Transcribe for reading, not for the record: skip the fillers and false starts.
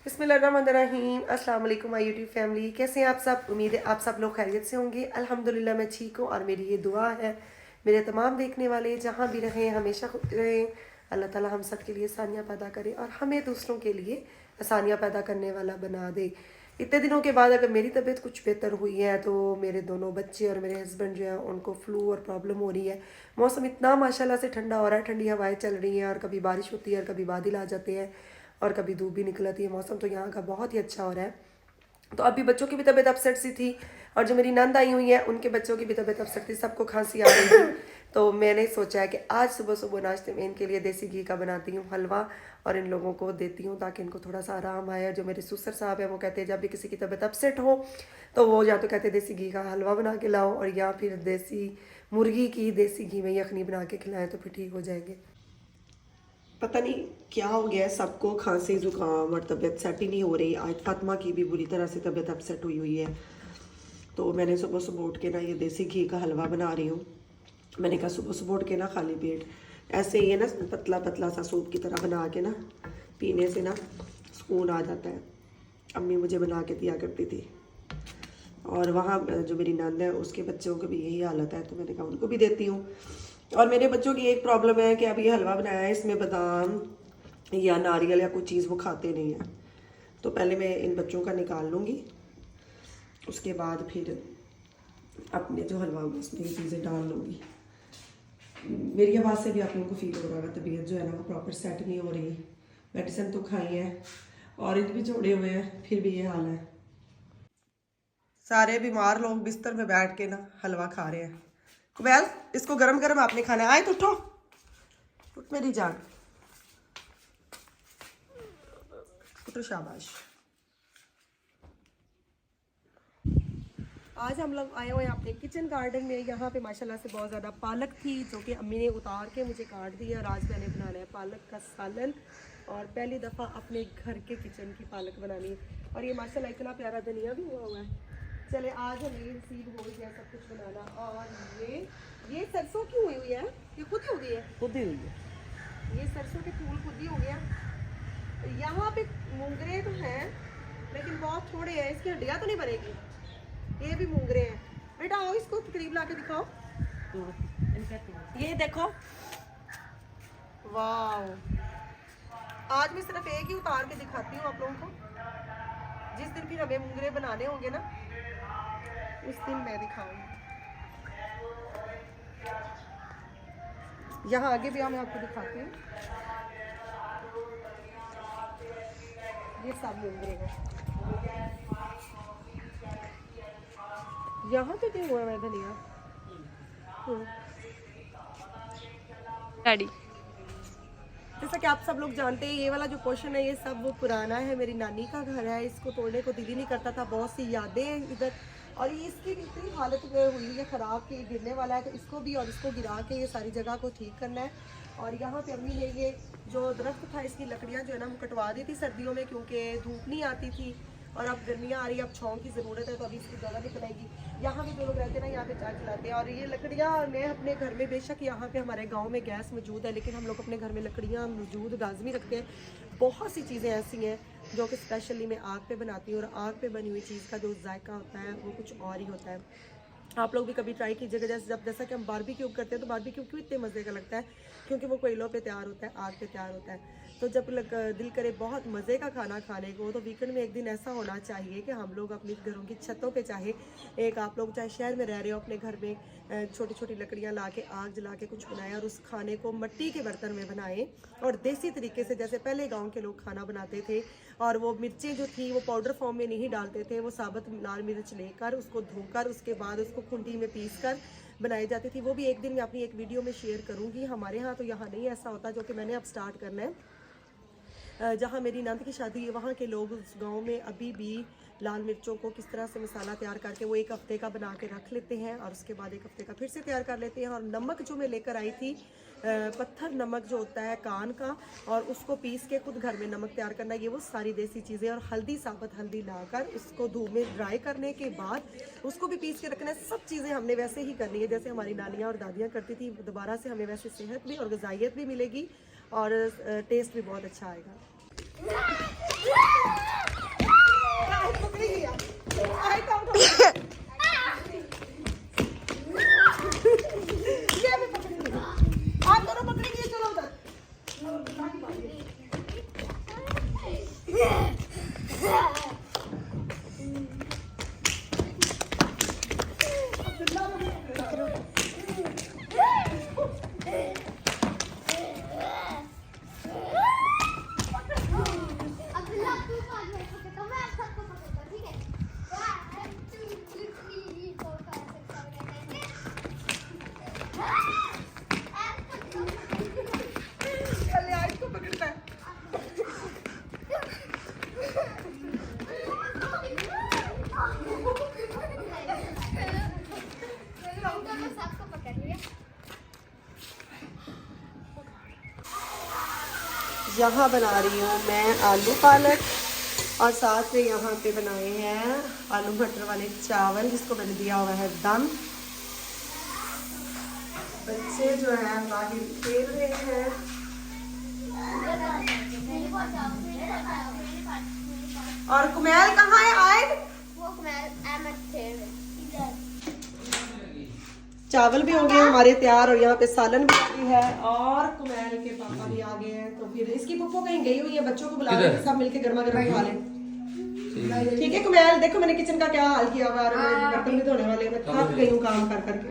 बिस्मिल्लाहिर्रहमानिर्रहीम। अस्सलाम वालेकुम माय यूट्यूब फैमिली, कैसे हैं आप सब। उम्मीद है आप सब लोग खैरियत से होंगे। अल्हम्दुलिल्लाह मैं ठीक हूँ और मेरी ये दुआ है मेरे तमाम देखने वाले जहाँ भी रहें हमेशा खुश रहें। अल्लाह ताला हम सब के लिए आसानियाँ पैदा करे और हमें दूसरों के लिए आसानियाँ पैदा करने वाला बना दे। इतने दिनों के बाद अगर मेरी तबीयत कुछ बेहतर हुई है तो मेरे दोनों बच्चे और मेरे हस्बैंड जो है उनको फ्लू और प्रॉब्लम हो रही है। मौसम इतना माशाल्लाह से ठंडा हो रहा है, ठंडी हवाएं चल रही हैं और कभी बारिश होती है और कभी बादल आ जाते हैं और कभी धूप भी निकल आती है। मौसम तो यहाँ का बहुत ही अच्छा हो रहा है। तो अभी बच्चों की भी तबीयत अपसेट सी थी और जो मेरी नंद आई हुई है उनके बच्चों की भी तबीयत अपसेट थी, सबको खांसी आ रही थी। तो मैंने सोचा है कि आज सुबह सुबह नाश्ते में इनके लिए देसी घी का बनाती हूँ हलवा और इन लोगों को देती हूँ ताकि इनको थोड़ा सा आराम आए। जो मेरे सुसर साहब हैं वो कहते हैं जब भी किसी की तबीयत अपसेट हो तो वो या तो कहते हैं देसी घी का हलवा बना के लाओ और या फिर देसी मुर्गी की देसी घी में यखनी बना के खिलाएं तो फिर ठीक हो जाएंगे। पता नहीं क्या हो गया है सबको, खांसी जुकाम और तबीयत सेट ही नहीं हो रही। आज फातिमा की भी बुरी तरह से तबीयत अपसेट हुई है। तो मैंने सुबह सुबह उठ के ना ये देसी घी का हलवा बना रही हूँ। मैंने कहा सुबह सुबह उठ के ना खाली पेट ऐसे ही है ना पतला पतला सा सूप की तरह बना के ना पीने से ना सुकून आ जाता है। अम्मी मुझे बना के दिया करती थी और वहाँ जो मेरी नंद है उसके बच्चों की भी यही हालत है तो मैंने कहा उनको भी देती हूँ। और मेरे बच्चों की एक प्रॉब्लम है कि अभी हलवा बनाया है इसमें बादाम या नारियल या कोई चीज़ वो खाते नहीं हैं। तो पहले मैं इन बच्चों का निकाल लूँगी, उसके बाद फिर अपने जो हलवा होगा उसमें ये चीज़ें डाल लूँगी। मेरी आवाज़ से भी आप लोगों को फील हो रहा है तबीयत जो है ना वो प्रॉपर सेट नहीं हो रही। मेडिसिन तो खाई है, ऑरेंज भी छोड़े हुए हैं, फिर भी ये हाल है। सारे बीमार लोग बिस्तर में बैठ के ना हलवा खा रहे हैं। कुबैल इसको गरम गरम आपने खाना है। आए तो उठो, उठ मेरी जान, उठो, शाबाश। आज हम लोग आए हुए हैं अपने किचन गार्डन में। यहाँ पे माशाल्लाह से बहुत ज़्यादा पालक थी जो कि अम्मी ने उतार के मुझे काट दिया और आज मैंने बनाना है पालक का सालन और पहली दफ़ा अपने घर के किचन की पालक बनानी है। और ये माशाल्लाह इतना प्यारा धनिया भी हुआ है। चले आज हमें नसीब हो गया सब कुछ बनाना। और ये सरसों की हुई है, ये खुद ही हो गई है, खुद ही हुई है। ये सरसों के फूल खुद ही हो गया। यहाँ पे मूंगरे तो हैं लेकिन बहुत थोड़े हैं, इसकी हड्डियाँ तो नहीं बनेगी। ये भी मूंगरे हैं। बेटा आओ इसको करीब ला के दिखाओ। ये देखो, वाह। आज मैं सिर्फ एक ही उतार के दिखाती हूँ आप लोगों को। जिस दिन फिर हमें मूंगरे बनाने होंगे ना उस दिन मैं दिखाऊंगी। यहाँ आगे भी मैं आपको दिखाती हूँ। ये सब मूंगरे हैं। यहाँ तो क्या हुआ है धनिया डैडी जैसा कि आप सब लोग जानते हैं ये वाला जो पोर्शन है ये सब वो पुराना है, मेरी नानी का घर है। इसको तोड़ने को दिल ही नहीं करता था, बहुत सी यादें हैं इधर। और ये इसकी भी इतनी हालत हुई है ख़राब कि गिरने वाला है, तो इसको भी और इसको गिरा के ये सारी जगह को ठीक करना है। और यहाँ पे अम्मी ने ये जो दरख्त था इसकी लकड़ियाँ जो है ना हम कटवा दी थी सर्दियों में क्योंकि धूप नहीं आती थी और अब गर्मियाँ आ रही है, अब छाँव की ज़रूरत है तो अभी इसकी जगह नहीं बनाएगी। यहाँ भी जो लोग रहते हैं ना यहाँ पे चाय चलाते हैं। और ये लकड़ियाँ मैं अपने घर में, बेशक यहाँ पे हमारे गांव में गैस मौजूद है लेकिन हम लोग अपने घर में लकड़ियाँ मौजूद लाजमी रखते हैं। बहुत सी चीज़ें ऐसी हैं जो कि स्पेशली मैं आग पे बनाती हूँ और आग पे बनी हुई चीज़ का जो जायका होता है वो कुछ और ही होता है। आप लोग भी कभी ट्राई कीजिएगा। जैसा कि हम बारबेक्यू करते हैं तो बारबेक्यू क्यों इतने मज़े का लगता है, क्योंकि वो कोयलों पे तैयार होता है, आग पे तैयार होता है। तो जब दिल करे बहुत मज़े का खाना खाने को तो वीकेंड में एक दिन ऐसा होना चाहिए कि हम लोग अपनी घरों की छतों पे, चाहे एक आप लोग चाहे शहर में रह रहे हो अपने घर में छोटी छोटी लकड़ियाँ ला के आग जला के कुछ बनाएं और उस खाने को मिट्टी के बर्तन में बनाएं और देसी तरीके से जैसे पहले गाँव के लोग खाना बनाते थे। और वो मिर्चें जो थी वो पाउडर फॉर्म में नहीं डालते थे, वो साबुत लाल मिर्च लेकर उसको धोकर उसके बाद उसको खुंटी में पीस कर बनाई जाती थी। वो भी एक दिन मैं अपनी एक वीडियो में शेयर करूँगी। हमारे यहाँ तो यहाँ नहीं ऐसा होता, जो कि मैंने अब स्टार्ट करना है। जहाँ मेरी नंद की शादी है वहाँ के लोग उस गांव में अभी भी लाल मिर्चों को किस तरह से मसाला तैयार करके वो एक हफ्ते का बना के रख लेते हैं और उसके बाद एक हफ्ते का फिर से तैयार कर लेते हैं। और नमक जो मैं लेकर आई थी पत्थर नमक जो होता है कान का, और उसको पीस के खुद घर में नमक तैयार करना, ये वो सारी देसी चीज़ें। और हल्दी, साबुत हल्दी लाकर उसको धूप में ड्राई करने के बाद उसको भी पीस के रखना है। सब चीज़ें हमने वैसे ही करनी है जैसे हमारी नानियाँ और दादियाँ करती थी। दोबारा से हमें वैसे सेहत भी और ग़िज़ाइयत भी मिलेगी और टेस्ट भी बहुत अच्छा आएगा। अब्दुल्ला तू 5 मिनट पकड़ता, मैं आप सबको पकड़ता, ठीक है? 1 2 3 4 5 6 7 8 चले आज को पकड़ता है। सबको पकड़ लिया। यहाँ बना रही हूँ मैं आलू पालक और साथ में यहाँ पे बनाए हैं आलू मटर वाले चावल जिसको मैंने दिया हुआ है दम। बच्चे जो है बाहर खेल रहे हैं। और कुमैल कहाँ है आयद? वो कुमार अहमद थे चावल भी हो गए हमारे तैयार और यहाँ पे सालन भी रेडी है और कुमैल के पापा भी आ गए हैं। तो फिर इसकी पप्पो कहीं गई हुई है, बच्चों को बुला रहे सब मिलके गर्मा गर्म खा लें। ठीक है कुमैल, देखो मैंने किचन का क्या हाल किया हुआ है और मेरे बर्तन भी धोने वाले हैं, मैं थक गई हूँ काम कर करके।